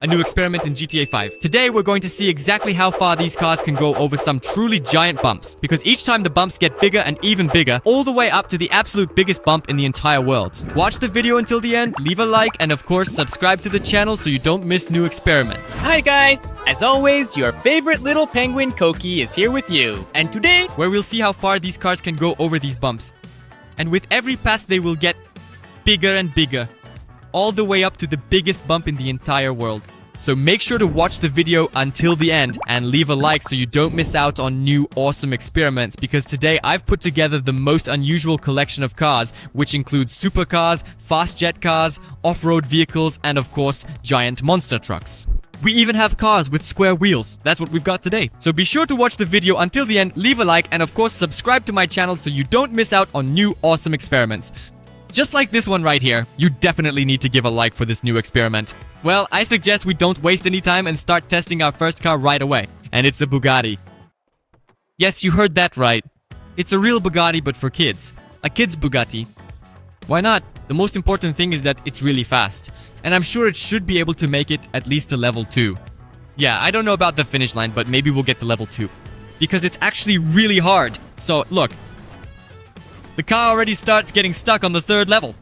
a new experiment in GTA 5. Today, we're going to see exactly how far these cars can go over some truly giant bumps. Because each time the bumps get bigger and even bigger, all the way up to the absolute biggest bump in the entire world. Watch the video until the end, leave a like, and of course, subscribe to the channel so you don't miss new experiments. Hi guys! As always, your favorite little penguin Koki is here with you. And today, where we'll see how far these cars can go over these bumps. And with every pass, they will get bigger and bigger, all the way up to the biggest bump in the entire world. So make sure to watch the video until the end and leave a like so you don't miss out on new awesome experiments, because today I've put together the most unusual collection of cars, which includes supercars, fast jet cars, off-road vehicles, and of course, giant monster trucks. We even have cars with square wheels. That's what we've got today. So be sure to watch the video until the end, leave a like, and of course subscribe to my channel so you don't miss out on new awesome experiments. Just like this one right here, you definitely need to give a like for this new experiment. Well, I suggest we don't waste any time and start testing our first car right away. And it's a Bugatti. Yes, you heard that right. It's a real Bugatti, but for kids. A kid's Bugatti. Why not? The most important thing is that it's really fast. And I'm sure it should be able to make it at least to level 2. Yeah, I don't know about the finish line, but maybe we'll get to level 2. Because it's actually really hard. So, look. The car already starts getting stuck on the 3rd level.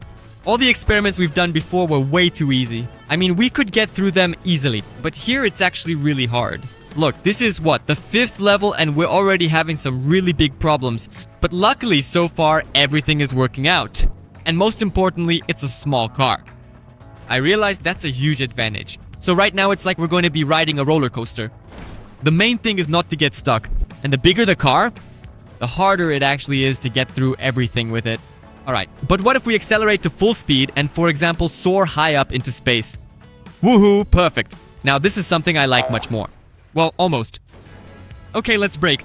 All the experiments we've done before were way too easy. I mean, we could get through them easily, but here it's actually really hard. Look, this is what, the 5th level, and we're already having some really big problems. But luckily, so far, everything is working out. And most importantly, it's a small car. I realize that's a huge advantage. So right now, it's like we're going to be riding a roller coaster. The main thing is not to get stuck. And the bigger the car, the harder it actually is to get through everything with it. Alright, but what if we accelerate to full speed and, for example, soar high up into space? Woohoo, perfect. Now this is something I like much more. Well, almost. Okay, let's brake.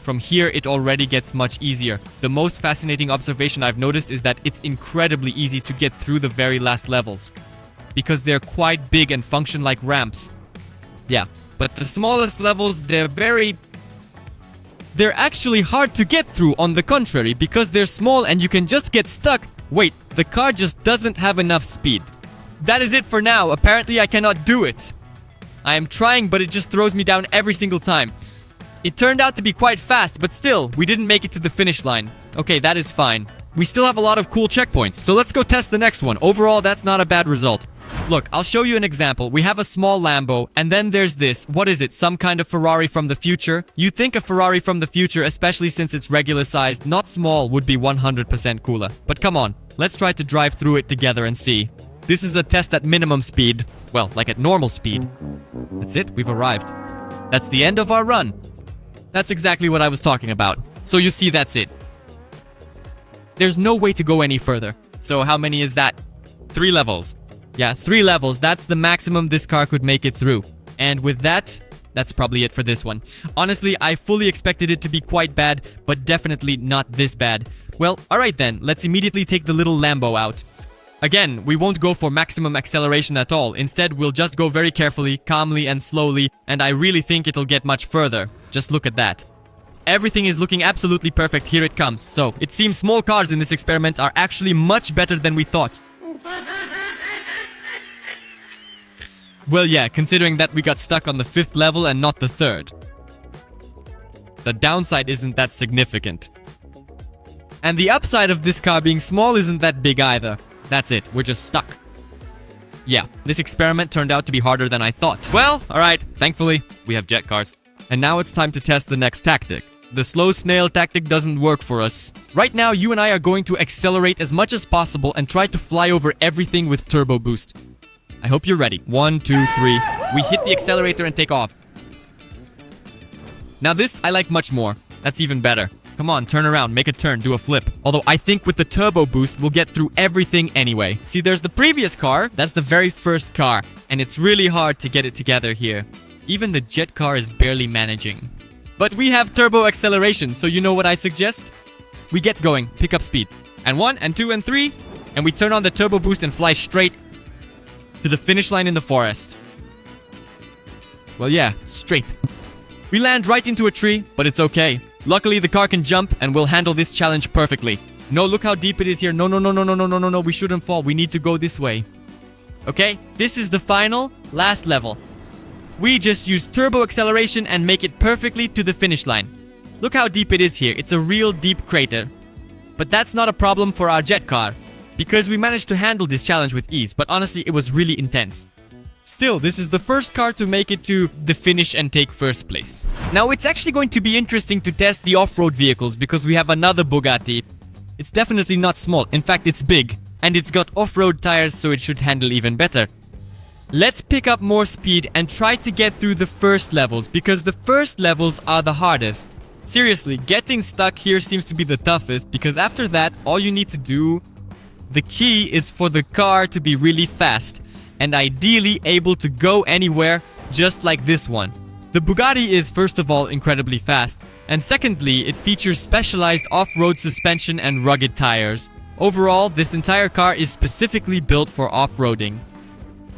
From here, it already gets much easier. The most fascinating observation I've noticed is that it's incredibly easy to get through the very last levels. Because they're quite big and function like ramps. Yeah, but the smallest levels, they're actually hard to get through, on the contrary, because they're small and you can just get stuck. Wait, the car just doesn't have enough speed. That is it for now. Apparently I cannot do it. I am trying, but it just throws me down every single time. It turned out to be quite fast, but still, we didn't make it to the finish line. Okay, that is fine. We still have a lot of cool checkpoints, so let's go test the next one. Overall, that's not a bad result. Look, I'll show you an example. We have a small Lambo, and then there's this. What is it? Some kind of Ferrari from the future? You'd think a Ferrari from the future, especially since it's regular sized, not small, would be 100% cooler. But come on, let's try to drive through it together and see. This is a test at minimum speed. Well, like at normal speed. That's it, we've arrived. That's the end of our run. That's exactly what I was talking about. So you see, that's it. There's no way to go any further. So how many is that? 3 levels. Yeah, 3 levels. That's the maximum this car could make it through. And with that, that's probably it for this one. Honestly, I fully expected it to be quite bad, but definitely not this bad. Well, alright then, let's immediately take the little Lambo out. Again, we won't go for maximum acceleration at all. Instead, we'll just go very carefully, calmly, and slowly, and I really think it'll get much further. Just look at that. Everything is looking absolutely perfect. Here it comes. So, it seems small cars in this experiment are actually much better than we thought. Well, yeah, considering that we got stuck on the 5th level and not the 3rd. The downside isn't that significant. And the upside of this car being small isn't that big either. That's it, we're just stuck. Yeah, this experiment turned out to be harder than I thought. Well, alright, thankfully, we have jet cars. And now it's time to test the next tactic. The slow snail tactic doesn't work for us. Right now, you and I are going to accelerate as much as possible and try to fly over everything with turbo boost. I hope you're ready. 1, 2, 3. We hit the accelerator and take off. Now this, I like much more. That's even better. Come on, turn around, make a turn, do a flip. Although I think with the turbo boost, we'll get through everything anyway. See, there's the previous car. That's the very first car. And it's really hard to get it together here. Even the jet car is barely managing. But we have turbo acceleration, so you know what I suggest? We get going, pick up speed. And 1, and 2, and 3. And we turn on the turbo boost and fly straight to the finish line in the forest. Well, yeah, straight. We land right into a tree, but it's okay. Luckily, the car can jump, and we'll handle this challenge perfectly. No, look how deep it is here. No, we shouldn't fall. We need to go this way. Okay, this is the final, last level. We just use turbo acceleration and make it perfectly to the finish line. Look how deep it is here. It's a real deep crater. But that's not a problem for our jet car, because we managed to handle this challenge with ease, but honestly, it was really intense. Still, this is the first car to make it to the finish and take first place. Now, it's actually going to be interesting to test the off-road vehicles because we have another Bugatti. It's definitely not small. In fact, it's big. And it's got off-road tires, so it should handle even better. Let's pick up more speed and try to get through the first levels, because the first levels are the hardest. Seriously, getting stuck here seems to be the toughest, because after that, all you need to do... The key is for the car to be really fast, and ideally able to go anywhere, just like this one. The Bugatti is, first of all, incredibly fast, and secondly, it features specialized off-road suspension and rugged tires. Overall, this entire car is specifically built for off-roading.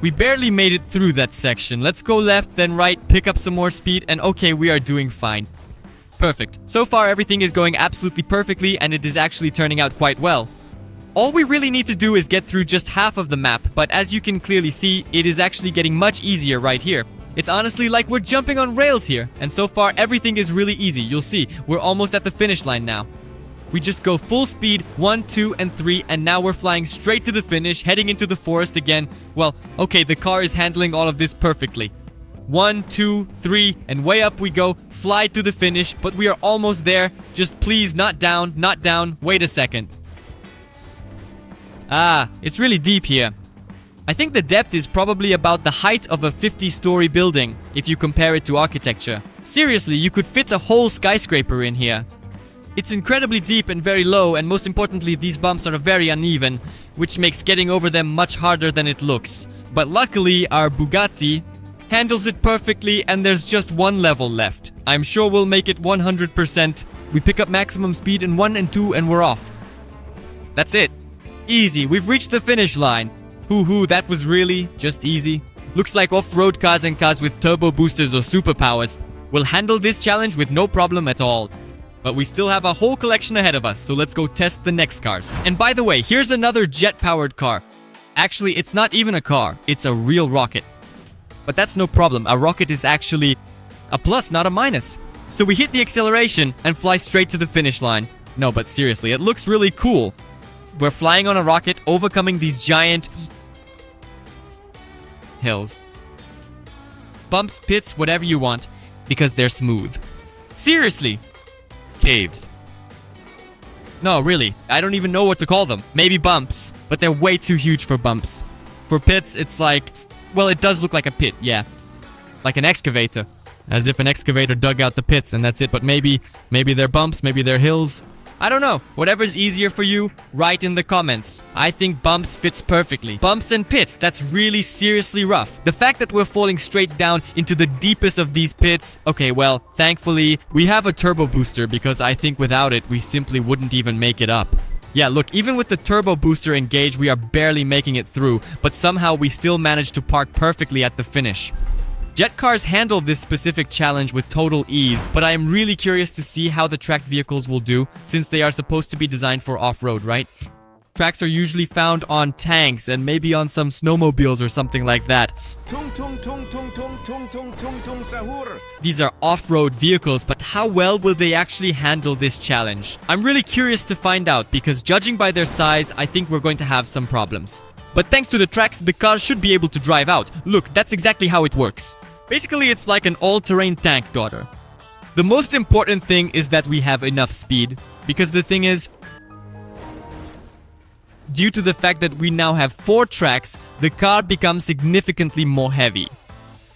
We barely made it through that section. Let's go left, then right, pick up some more speed, and okay, we are doing fine. Perfect. So far, everything is going absolutely perfectly, and it is actually turning out quite well. All we really need to do is get through just half of the map, but as you can clearly see, it is actually getting much easier right here. It's honestly like we're jumping on rails here, and so far everything is really easy. You'll see, we're almost at the finish line now. We just go full speed, 1, 2, and 3, and now we're flying straight to the finish, heading into the forest again. Well, okay, the car is handling all of this perfectly. 1, 2, 3, and way up we go, fly to the finish, but we are almost there. Just please, not down, wait a second. Ah, it's really deep here. I think the depth is probably about the height of a 50-story building, if you compare it to architecture. Seriously, you could fit a whole skyscraper in here. It's incredibly deep and very low, and most importantly, these bumps are very uneven, which makes getting over them much harder than it looks. But luckily, our Bugatti handles it perfectly, and there's just one level left. I'm sure we'll make it 100%. We pick up maximum speed in 1 and 2, and we're off. That's it. Easy, we've reached the finish line. Hoo, that was really just easy. Looks like off-road cars and cars with turbo boosters or superpowers will handle this challenge with no problem at all. But we still have a whole collection ahead of us, so let's go test the next cars. And by the way, here's another jet-powered car. Actually, it's not even a car, it's a real rocket. But that's no problem, a rocket is actually a plus, not a minus. So we hit the acceleration and fly straight to the finish line. No, but seriously, it looks really cool. We're flying on a rocket, overcoming these giant hills. Bumps, pits, whatever you want, because they're smooth. Seriously. Caves. No, really, I don't even know what to call them. Maybe bumps, but they're way too huge for bumps. For pits, it's like, well, it does look like a pit, yeah. Like an excavator. As if an excavator dug out the pits and that's it, but maybe they're bumps, maybe they're hills. I don't know. Whatever's easier for you, write in the comments. I think bumps fits perfectly. Bumps and pits, that's really seriously rough. The fact that we're falling straight down into the deepest of these pits, okay, well, thankfully, we have a turbo booster because I think without it, we simply wouldn't even make it up. Yeah, look, even with the turbo booster engaged, we are barely making it through, but somehow we still managed to park perfectly at the finish. Jet cars handle this specific challenge with total ease, but I am really curious to see how the tracked vehicles will do, since they are supposed to be designed for off-road, right? Tracks are usually found on tanks and maybe on some snowmobiles or something like that. These are off-road vehicles, but how well will they actually handle this challenge? I'm really curious to find out, because judging by their size, I think we're going to have some problems. But thanks to the tracks, the car should be able to drive out. Look, that's exactly how it works. Basically, it's like an all-terrain tank daughter. The most important thing is that we have enough speed, because the thing is, due to the fact that we now have 4 tracks, the car becomes significantly more heavy.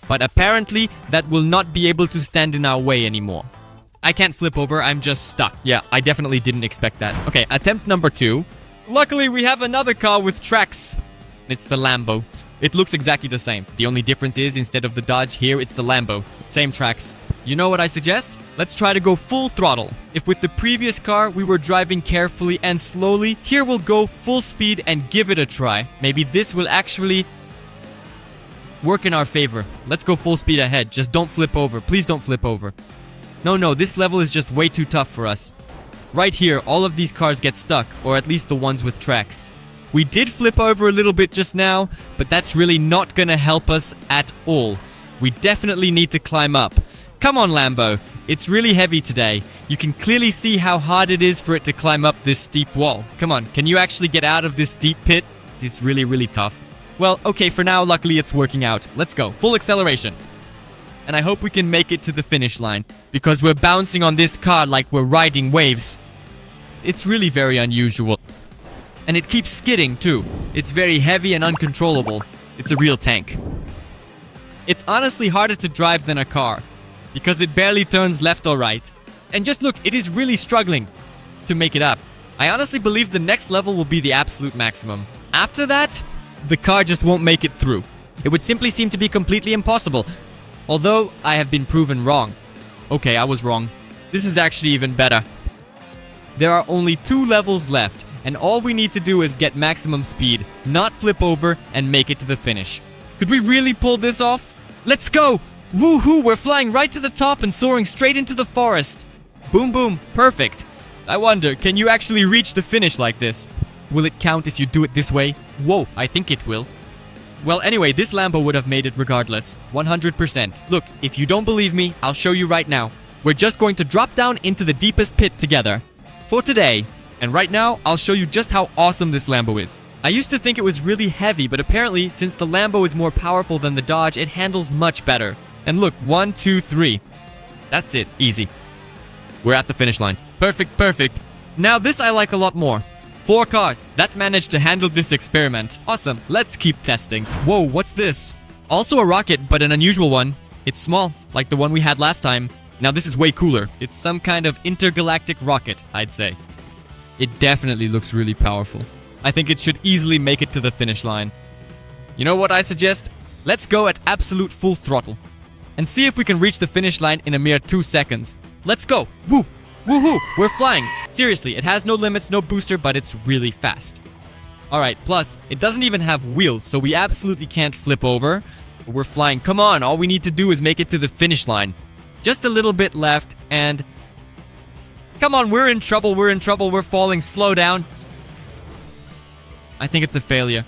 But apparently, that will not be able to stand in our way anymore. I can't flip over, I'm just stuck. Yeah, I definitely didn't expect that. Okay, attempt number 2. Luckily, we have another car with tracks. It's the Lambo. It looks exactly the same. The only difference is, instead of the Dodge, here it's the Lambo. Same tracks. You know what I suggest? Let's try to go full throttle. If with the previous car we were driving carefully and slowly, here we'll go full speed and give it a try. Maybe this will actually work in our favor. Let's go full speed ahead. Just don't flip over. Please don't flip over. No, this level is just way too tough for us. Right here, all of these cars get stuck, or at least the ones with tracks. We did flip over a little bit just now, but that's really not gonna help us at all. We definitely need to climb up. Come on, Lambo. It's really heavy today. You can clearly see how hard it is for it to climb up this steep wall. Come on, can you actually get out of this deep pit? It's really, really tough. Well, okay, for now, luckily it's working out. Let's go. Full acceleration. And I hope we can make it to the finish line, because we're bouncing on this car like we're riding waves. It's really very unusual. And it keeps skidding too. It's very heavy and uncontrollable. It's a real tank. It's honestly harder to drive than a car, because it barely turns left or right. And just look, it is really struggling to make it up. I honestly believe the next level will be the absolute maximum. After that, the car just won't make it through. It would simply seem to be completely impossible. Although, I have been proven wrong. Okay, I was wrong. This is actually even better. There are only 2 levels left, and all we need to do is get maximum speed, not flip over, and make it to the finish. Could we really pull this off? Let's go! Woohoo! We're flying right to the top and soaring straight into the forest. Boom boom, perfect. I wonder, can you actually reach the finish like this? Will it count if you do it this way? Whoa, I think it will. Well, anyway, this Lambo would have made it regardless. 100%. Look, if you don't believe me, I'll show you right now. We're just going to drop down into the deepest pit together. For today. And right now, I'll show you just how awesome this Lambo is. I used to think it was really heavy, but apparently, since the Lambo is more powerful than the Dodge, it handles much better. And look, 1, 2, 3. That's it. Easy. We're at the finish line. Perfect, perfect. Now this I like a lot more. 4 cars that managed to handle this experiment. Awesome, let's keep testing. Whoa, what's this? Also a rocket, but an unusual one. It's small, like the one we had last time. Now this is way cooler. It's some kind of intergalactic rocket, I'd say. It definitely looks really powerful. I think it should easily make it to the finish line. You know what I suggest? Let's go at absolute full throttle. And see if we can reach the finish line in a mere 2 seconds. Let's go! Woo! Woohoo! We're flying! Seriously, it has no limits, no booster, but it's really fast. Alright, plus, it doesn't even have wheels, so we absolutely can't flip over. But we're flying. Come on, all we need to do is make it to the finish line. Just a little bit left, and... Come on, we're in trouble, we're falling. Slow down. I think it's a failure.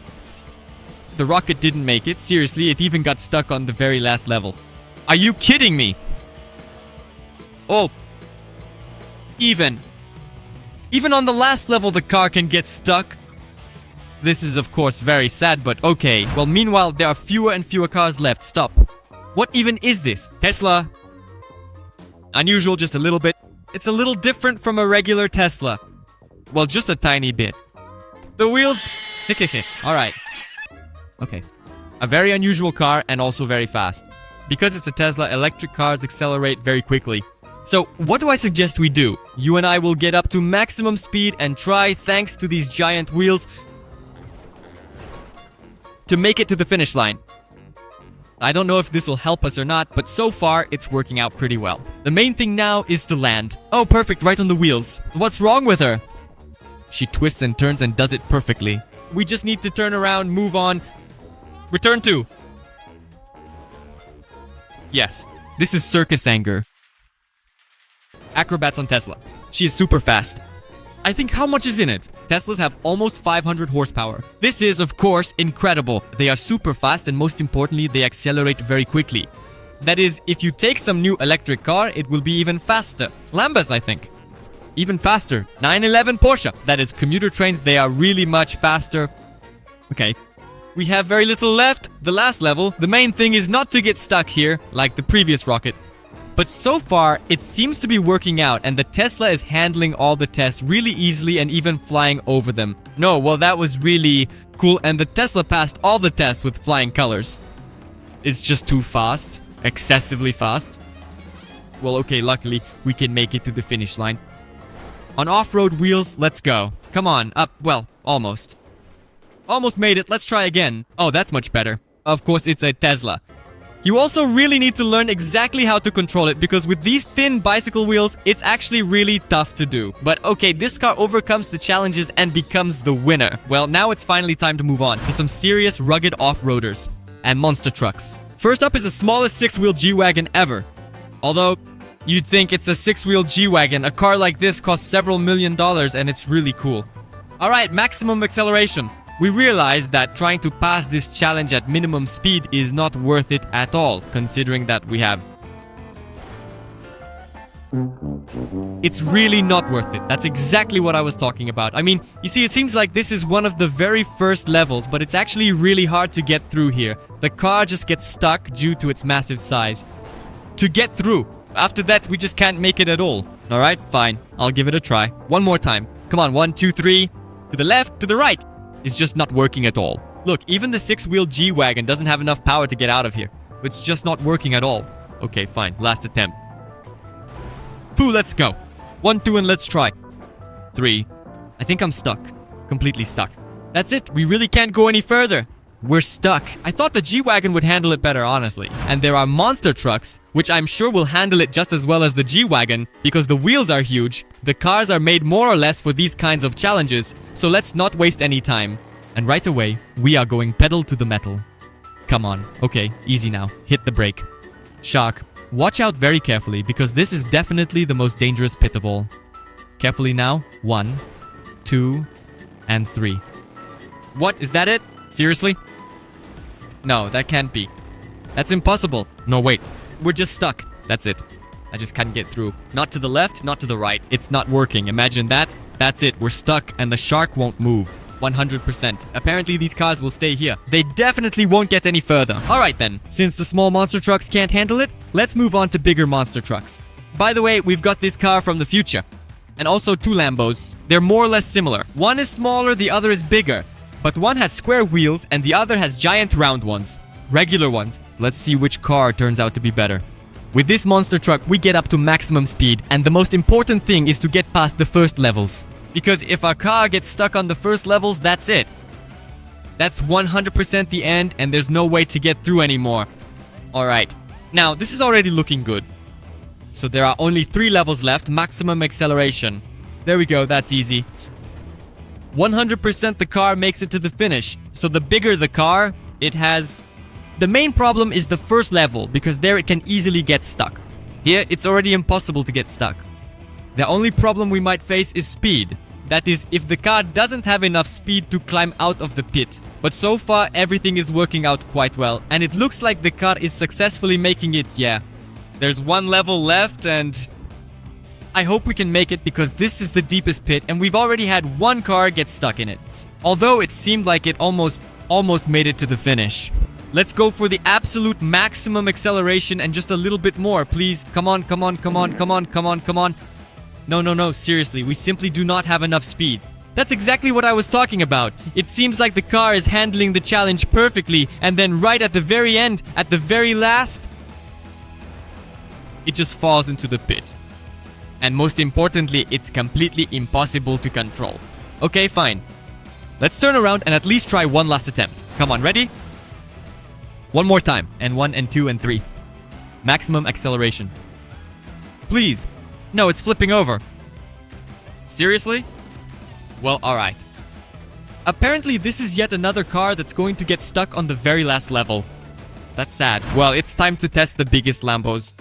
The rocket didn't make it. Seriously, it even got stuck on the very last level. Are you kidding me? Oh. Even on the last level, the car can get stuck. This is, of course, very sad, but okay. Well, meanwhile, there are fewer and fewer cars left. Stop. What even is this? Tesla. Unusual, just a little bit. It's a little different from a regular Tesla. Well, just a tiny bit. The wheels... Alright. Okay. A very unusual car and also very fast. Because it's a Tesla, electric cars accelerate very quickly. So, what do I suggest we do? You and I will get up to maximum speed and try, thanks to these giant wheels, to make it to the finish line. I don't know if this will help us or not, but so far, it's working out pretty well. The main thing now is to land. Oh, perfect, right on the wheels. What's wrong with her? She twists and turns and does it perfectly. We just need to turn around, move on. Return to. Yes, this is circus anger. Acrobats on Tesla. She is super fast. I think how much is in it? Teslas have almost 500 horsepower. This is, of course, incredible. They are super fast and most importantly, they accelerate very quickly. That is, if you take some new electric car, it will be even faster. Lambos, I think. Even faster. 911 Porsche. That is, commuter trains, they are really much faster. Okay. We have very little left. The last level. The main thing is not to get stuck here, like the previous rocket. But so far, it seems to be working out, and the Tesla is handling all the tests really easily and even flying over them. No, well, that was really cool, and the Tesla passed all the tests with flying colors. It's just too fast. Excessively fast. Well, okay, luckily, we can make it to the finish line. On off-road wheels, let's go. Come on, up, well, almost. Almost made it, let's try again. Oh, that's much better. Of course, it's a Tesla. You also really need to learn exactly how to control it, because with these thin bicycle wheels, it's actually really tough to do. But okay, this car overcomes the challenges and becomes the winner. Well, now it's finally time to move on to some serious rugged off-roaders and monster trucks. First up is the smallest 6-wheel G-Wagon ever. Although, you'd think it's a 6-wheel G-Wagon. A car like this costs several $1 million and it's really cool. Alright, maximum acceleration. we realized that trying to pass this challenge at minimum speed is not worth it at all, considering that we have... It's really not worth it. That's exactly what I was talking about. I mean, you see, it seems like this is one of the very first levels, but it's actually really hard to get through here. The car just gets stuck due to its massive size. To get through. After that, we just can't make it at all. Alright, fine. I'll give it a try. One more time. Come on, 1, 2, 3. To the left, to the right. It's just not working at all. Look, even the 6-wheel G-Wagon doesn't have enough power to get out of here. It's just not working at all. Okay, fine. Last attempt. Pooh, let's go. 1, 2, and let's try. 3. I think I'm stuck. Completely stuck. That's it. We really can't go any further. We're stuck. I thought the G-Wagon would handle it better, honestly. And there are monster trucks, which I'm sure will handle it just as well as the G-Wagon, because the wheels are huge. The cars are made more or less for these kinds of challenges, so let's not waste any time. And right away, we are going pedal to the metal. Come on. Okay, easy now. Hit the brake. Shark, watch out very carefully, because this is definitely the most dangerous pit of all. Carefully now. 1, 2, and 3. What? Is that it? Seriously? No, that can't be. That's impossible. No, wait. We're just stuck. That's it. I just can't get through. Not to the left, not to the right. It's not working. Imagine that. That's it. We're stuck and the shark won't move. 100%. Apparently these cars will stay here. They definitely won't get any further. Alright then. Since the small monster trucks can't handle it, let's move on to bigger monster trucks. By the way, we've got this car from the future. And also 2 Lambos. They're more or less similar. One is smaller, the other is bigger. But one has square wheels and the other has giant round ones. Regular ones. Let's see which car turns out to be better. With this monster truck, we get up to maximum speed, and the most important thing is to get past the first levels. Because if our car gets stuck on the first levels, that's it. That's 100% the end, and there's no way to get through anymore. Alright. Now, this is already looking good. So there are only 3 levels left, maximum acceleration. There we go, that's easy. 100% the car makes it to the finish. So the bigger the car, it has... The main problem is the first level, because there it can easily get stuck. Here, it's already impossible to get stuck. The only problem we might face is speed. That is, if the car doesn't have enough speed to climb out of the pit. But so far, everything is working out quite well. And it looks like the car is successfully making it, yeah. There's 1 level left and... I hope we can make it because this is the deepest pit and we've already had 1 car get stuck in it. Although it seemed like it almost made it to the finish. Let's go for the absolute maximum acceleration and just a little bit more, please. Come on, come on, come on, come on, come on, come on. No, seriously, we simply do not have enough speed. That's exactly what I was talking about. It seems like the car is handling the challenge perfectly and then right at the very end, at the very last, it just falls into the pit. And most importantly, it's completely impossible to control. Okay, fine. Let's turn around and at least try 1 last attempt. Come on, ready? 1 more time. And 1 and 2 and 3. Maximum acceleration. Please. No, it's flipping over. Seriously? Well, alright. Apparently, this is yet another car that's going to get stuck on the very last level. That's sad. Well, it's time to test the biggest Lambos.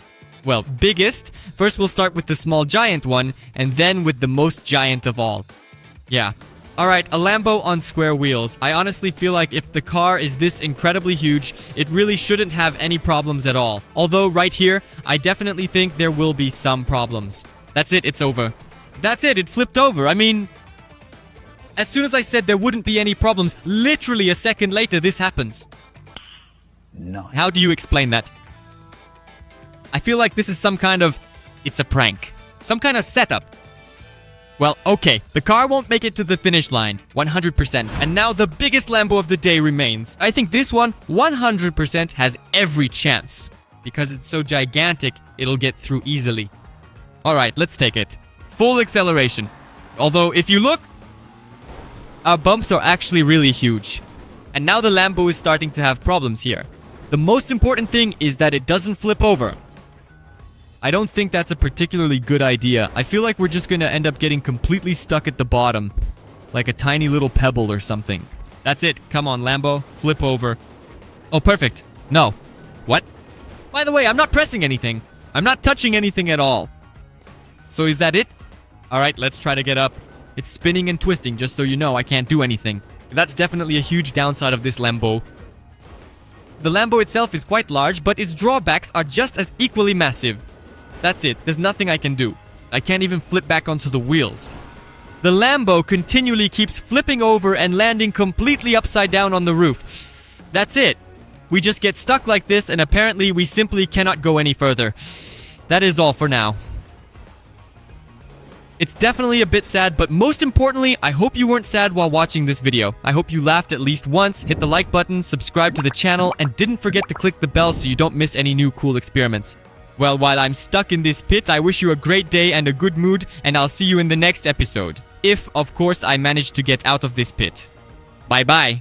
Well, biggest. First we'll start with the small giant one, and then with the most giant of all. Yeah. Alright, a Lambo on square wheels. I honestly feel like if the car is this incredibly huge, it really shouldn't have any problems at all. Although, right here, I definitely think there will be some problems. That's it, it's over. That's it flipped over. I mean... As soon as I said there wouldn't be any problems, literally a second later this happens. No. How do you explain that? I feel like this is some kind of... It's a prank. Some kind of setup. Well, okay. The car won't make it to the finish line. 100%. And now the biggest Lambo of the day remains. I think this one, 100% has every chance. Because it's so gigantic, it'll get through easily. Alright, let's take it. Full acceleration. Although, if you look... Our bumps are actually really huge. And now the Lambo is starting to have problems here. The most important thing is that it doesn't flip over. I don't think that's a particularly good idea. I feel like we're just gonna end up getting completely stuck at the bottom. Like a tiny little pebble or something. That's it. Come on, Lambo. Flip over. Oh, perfect. No. What? By the way, I'm not pressing anything. I'm not touching anything at all. So is that it? Alright, let's try to get up. It's spinning and twisting, just so you know I can't do anything. That's definitely a huge downside of this Lambo. The Lambo itself is quite large, but its drawbacks are just as equally massive. That's it, there's nothing I can do. I can't even flip back onto the wheels. The Lambo continually keeps flipping over and landing completely upside down on the roof. That's it. We just get stuck like this, and apparently we simply cannot go any further. That is all for now. It's definitely a bit sad, but most importantly, I hope you weren't sad while watching this video. I hope you laughed at least once, hit the like button, subscribe to the channel, and didn't forget to click the bell so you don't miss any new cool experiments. Well, while I'm stuck in this pit, I wish you a great day and a good mood, and I'll see you in the next episode. If, of course, I manage to get out of this pit. Bye-bye.